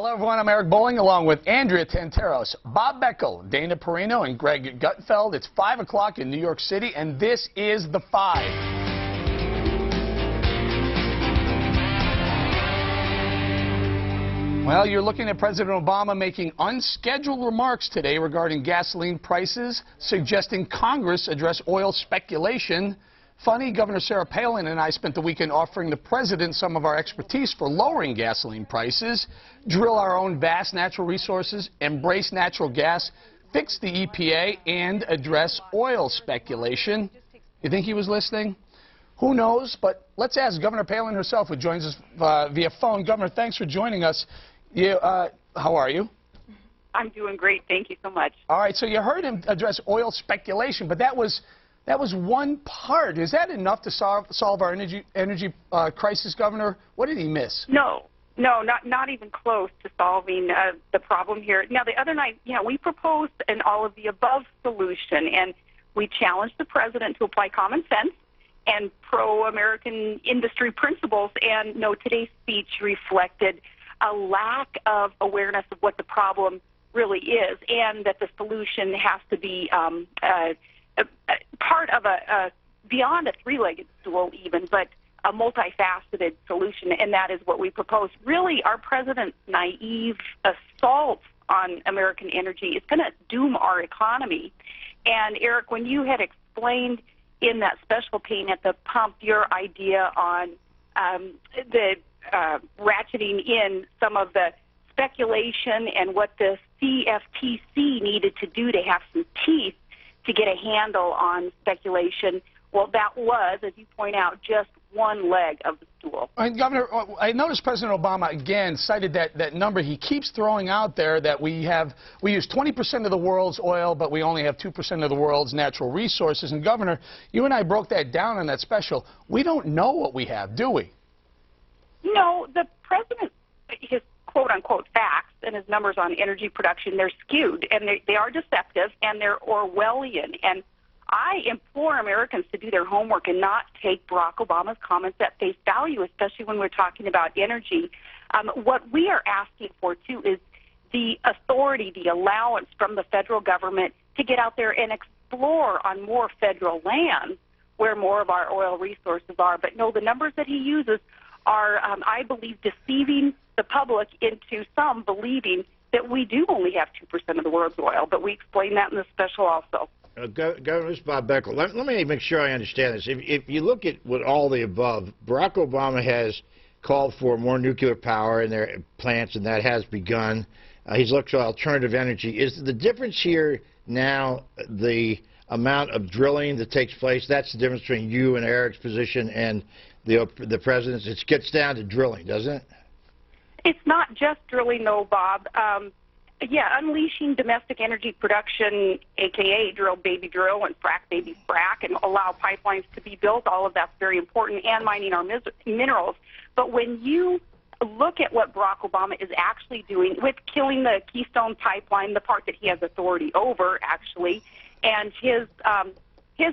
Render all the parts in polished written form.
Hello, everyone. I'm Eric Bolling, along with Andrea Tanteros, Bob Beckel, Dana Perino, and Greg Gutfeld. It's 5 o'clock in New York City, and this is The Five. Well, you're looking at President Obama making unscheduled remarks today regarding gasoline prices, suggesting Congress address oil speculation. Funny, Governor Sarah Palin and I spent the weekend offering the president some of our expertise for lowering gasoline prices, drill our own vast natural resources, embrace natural gas, fix the EPA, and address oil speculation. You think he was listening? Who knows? But let's ask Governor Palin herself, who joins us via phone. Governor, thanks for joining us. How are you? I'm doing great. Thank you so much. All right, so you heard him address oil speculation, but that was one part. Is that enough to solve our energy crisis, Governor? What did he miss? No, not even close to solving the problem here. Now, the other night, we proposed an all-of-the-above solution, and we challenged the president to apply common sense and pro-American industry principles, and no, today's speech reflected a lack of awareness of what the problem really is, and that the solution has to be part of beyond a three-legged stool even, but a multifaceted solution, and that is what we propose. Really, our president's naive assault on American energy is going to doom our economy. And, Eric, when you had explained in that special pane at the pump your idea on the ratcheting in some of the speculation and what the CFTC needed to do to have some teeth to get a handle on speculation, well, that was, as you point out, just one leg of the stool. And Governor, I noticed President Obama again cited that number he keeps throwing out there, that we use 20% of the world's oil, but we only have 2% of the world's natural resources. And Governor, you and I broke that down in that special. We don't know what we have, do we? No, the president, his quote-unquote facts and his numbers on energy production, they're skewed, and they are deceptive, and they're Orwellian. And I implore Americans to do their homework and not take Barack Obama's comments at face value, especially when we're talking about energy. What we are asking for, too, is the authority, the allowance from the federal government to get out there and explore on more federal lands where more of our oil resources are. But no, the numbers that he uses are, I believe, deceiving the public into some believing that we do only have 2% of the world's oil, but we explain that in the special also. Governor, this is Bob Beckel. Let me make sure I understand this. If you look at what all the above, Barack Obama has called for more nuclear power in their plants, and that has begun. He's looked at alternative energy. Is the difference here now the amount of drilling that takes place? That's the difference between you and Eric's position and the president's? It gets down to drilling, doesn't it? It's not just drilling, though, Bob. Unleashing domestic energy production, a.k.a. drill, baby drill, and frack, baby frack, and allow pipelines to be built, all of that's very important, and mining our minerals. But when you look at what Barack Obama is actually doing with killing the Keystone Pipeline, the part that he has authority over, actually, and his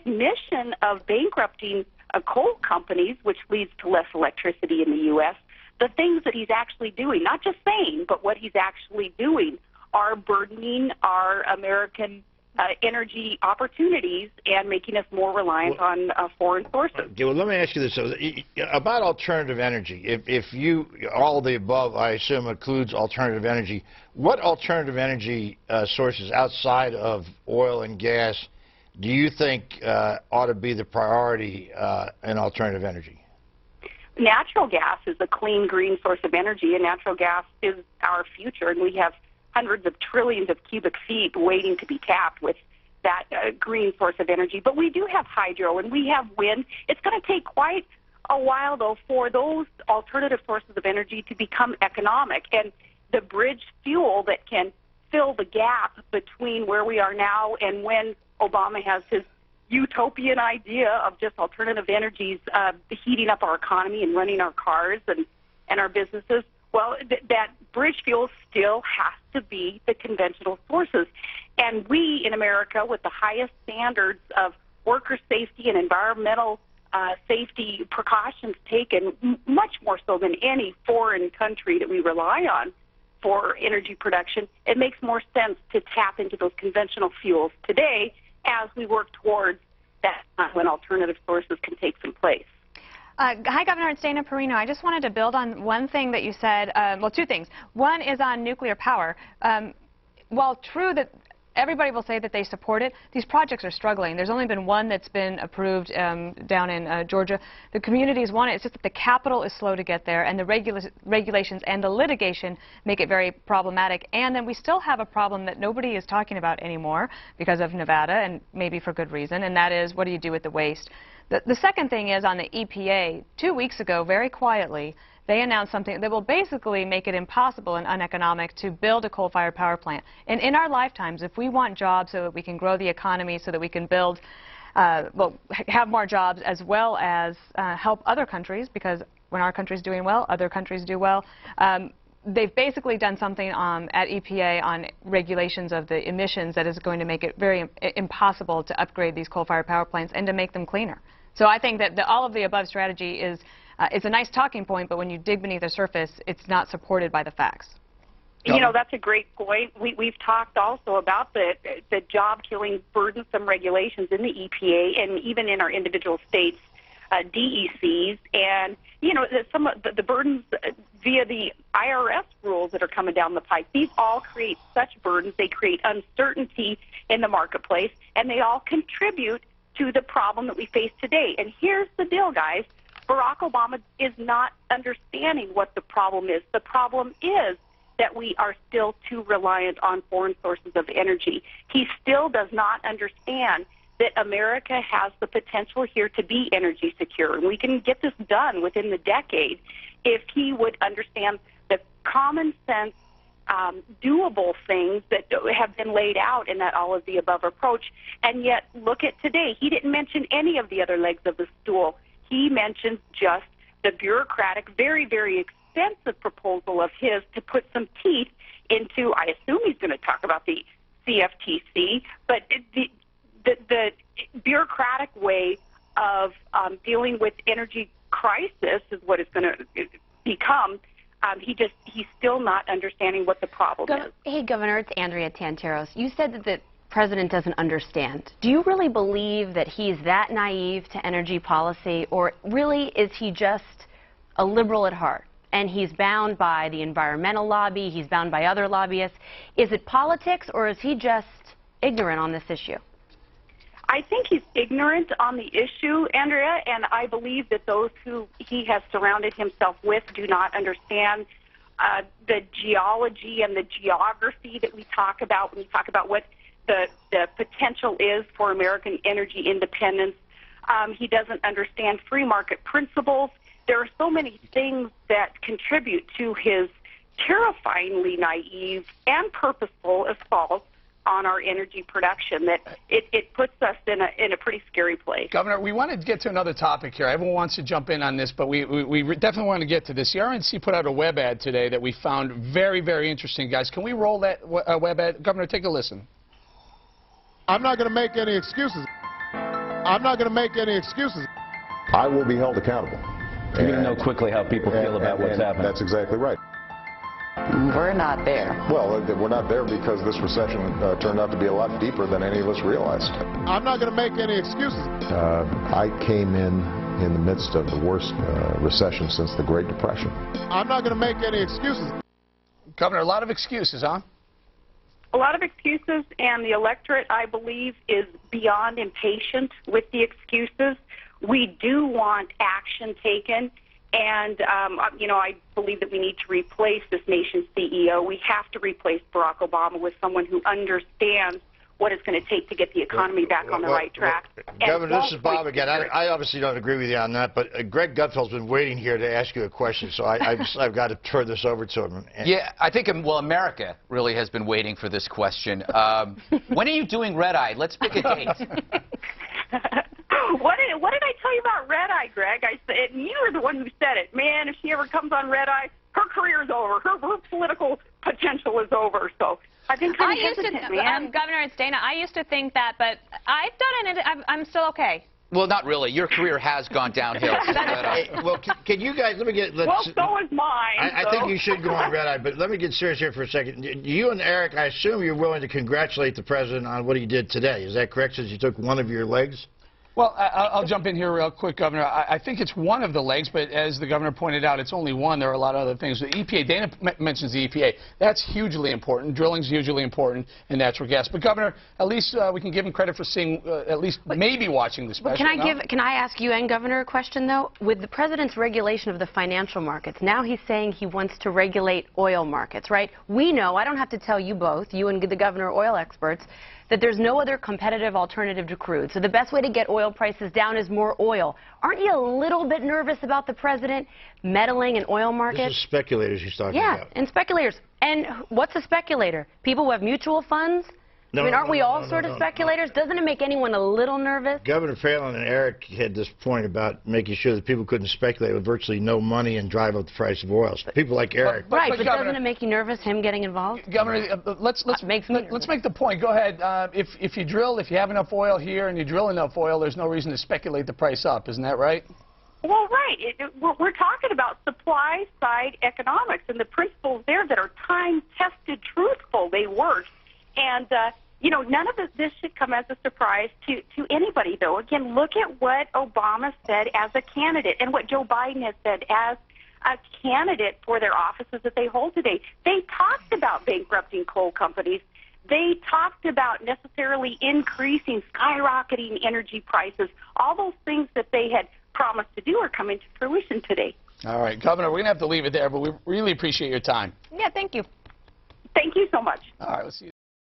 mission of bankrupting coal companies, which leads to less electricity in the U.S., the things that he's actually doing, not just saying, but what he's actually doing, are burdening our American energy opportunities and making us more reliant on foreign sources. Okay, well, let me ask you this. About alternative energy. If you, all of the above, I assume, includes alternative energy, what alternative energy sources outside of oil and gas do you think ought to be the priority in alternative energy? Natural gas is a clean, green source of energy, and natural gas is our future, and we have hundreds of trillions of cubic feet waiting to be tapped with that green source of energy. But we do have hydro, and we have wind. It's going to take quite a while, though, for those alternative sources of energy to become economic, and the bridge fuel that can fill the gap between where we are now and when Obama has his utopian idea of just alternative energies heating up our economy and running our cars and our businesses. Well, that bridge fuel still has to be the conventional sources. And we in America, with the highest standards of worker safety and environmental safety precautions taken, much more so than any foreign country that we rely on, for energy production, it makes more sense to tap into those conventional fuels today as we work towards that time when alternative sources can take some place. Hi, Governor. It's Dana Perino. I just wanted to build on one thing that you said, well, two things. One is on nuclear power. While true that everybody will say that they support it, these projects are struggling. There's only been one that's been approved down in Georgia. The communities want it. It's just that the capital is slow to get there, and the regulations and the litigation make it very problematic. And then we still have a problem that nobody is talking about anymore because of Nevada, and maybe for good reason, and that is, what do you do with the waste? The second thing is on the EPA. 2 weeks ago, very quietly, they announced something that will basically make it impossible and uneconomic to build a coal-fired power plant. And in our lifetimes, if we want jobs so that we can grow the economy, so that we can build, well, have more jobs as well as help other countries, because when our country's doing well, other countries do well. They've basically done something at EPA on regulations of the emissions that is going to make it very impossible to upgrade these coal-fired power plants and to make them cleaner. So I think that all of the above strategy is it's a nice talking point, but when you dig beneath the surface, it's not supported by the facts. You know, that's a great point. We've talked also about the job-killing, burdensome regulations in the EPA and even in our individual states' DECs, and you know, some of the burdens via the IRS rules that are coming down the pike. These all create such burdens. They create uncertainty in the marketplace, and they all contribute to the problem that we face today. And here's the deal, guys. Barack Obama is not understanding what the problem is. The problem is that we are still too reliant on foreign sources of energy. He still does not understand that America has the potential here to be energy secure. And we can get this done within the decade if he would understand the common sense, doable things that have been laid out in that all of the above approach. And yet, look at today. He didn't mention any of the other legs of the stool. He mentioned just the bureaucratic, very, very expensive proposal of his to put some teeth into, I assume he's going to talk about the CFTC, but the bureaucratic way of dealing with energy crisis is what it's going to become. He's still not understanding what the problem is. Hey, Governor, it's Andrea Tantaros. You said that the president doesn't understand. Do you really believe that he's that naive to energy policy, or really is he just a liberal at heart? And he's bound by the environmental lobby, he's bound by other lobbyists. Is it politics, or is he just ignorant on this issue? I think he's ignorant on the issue, Andrea, and I believe that those who he has surrounded himself with do not understand the geology and the geography that we talk about when we talk about what the potential is for American energy independence. He doesn't understand free market principles. There are so many things that contribute to his terrifyingly naive and purposeful assault on our energy production that it puts us in a pretty scary place. Governor, we want to get to another topic here. Everyone wants to jump in on this, but we definitely want to get to this. The RNC put out a web ad today that we found very, very interesting. Guys, can we roll that web ad? Governor, take a listen. I'm not going to make any excuses. I'm not going to make any excuses. I will be held accountable. You're going to know quickly how people feel about what's happening. That's exactly right. We're not there. Well, we're not there because this recession turned out to be a lot deeper than any of us realized. I'm not going to make any excuses. I came in the midst of the worst recession since the Great Depression. I'm not going to make any excuses. Governor, a lot of excuses, huh? A lot of excuses, and the electorate, I believe, is beyond impatient with the excuses. We do want action taken, and, you know, I believe that we need to replace this nation's CEO. We have to replace Barack Obama with someone who understands what it's going to take to get the economy back on the right track. Governor, this is Bob again. I obviously don't agree with you on that, but Greg Gutfeld's been waiting here to ask you a question, so I've got to turn this over to him. Yeah, I think, well, America really has been waiting for this question. When are you doing Red Eye? Let's pick a date. What did I tell you about Red Eye, Greg? I said, and you were the one who said it. Man, if she ever comes on Red Eye, her career is over. Her political potential is over. So I've been kind of hesitant, man. Governor, it's Dana. I used to think that, but I've done it. I'm still okay. Well, not really. Your career has gone downhill. Hey, well, can you guys, let me get... Well, so is mine. I think you should go on Red Eye, but let me get serious here for a second. You and Eric, I assume you're willing to congratulate the president on what he did today. Is that correct, since you took one of your legs? Well, I'll jump in here real quick, Governor. I think it's one of the legs, but as the governor pointed out, it's only one. There are a lot of other things. The EPA, Dana mentions the EPA. That's hugely important. Drilling's hugely important in natural gas. But, Governor, at least we can give him credit for seeing, at least maybe watching the special. Can I ask you and Governor a question, though? With the president's regulation of the financial markets, now he's saying he wants to regulate oil markets, right? We know, I don't have to tell you both, you and the governor are oil experts, that there's no other competitive alternative to crude. So the best way to get oil prices down is more oil. Aren't you a little bit nervous about the president meddling in oil markets? This is speculators he's talking about. about. Yeah, and speculators. And what's a speculator? People who have mutual funds? No, I mean, aren't we all sort of speculators? Doesn't it make anyone a little nervous? Governor Phelan and Eric had this point about making sure that people couldn't speculate with virtually no money and drive up the price of oil. People like Eric. Right, but Governor, doesn't it make you nervous, him getting involved? Governor, let's make the point. Go ahead. If you have enough oil here and you drill enough oil, there's no reason to speculate the price up. Isn't that right? Well, right. We're talking about supply-side economics and the principles there that are time-tested, truthful. They work. And, you know, none of this should come as a surprise to anybody, though. Again, look at what Obama said as a candidate and what Joe Biden has said as a candidate for their offices that they hold today. They talked about bankrupting coal companies. They talked about necessarily increasing, skyrocketing energy prices. All those things that they had promised to do are coming to fruition today. All right, Governor, we're going to have to leave it there, but we really appreciate your time. Yeah, thank you. Thank you so much. All right, let's see.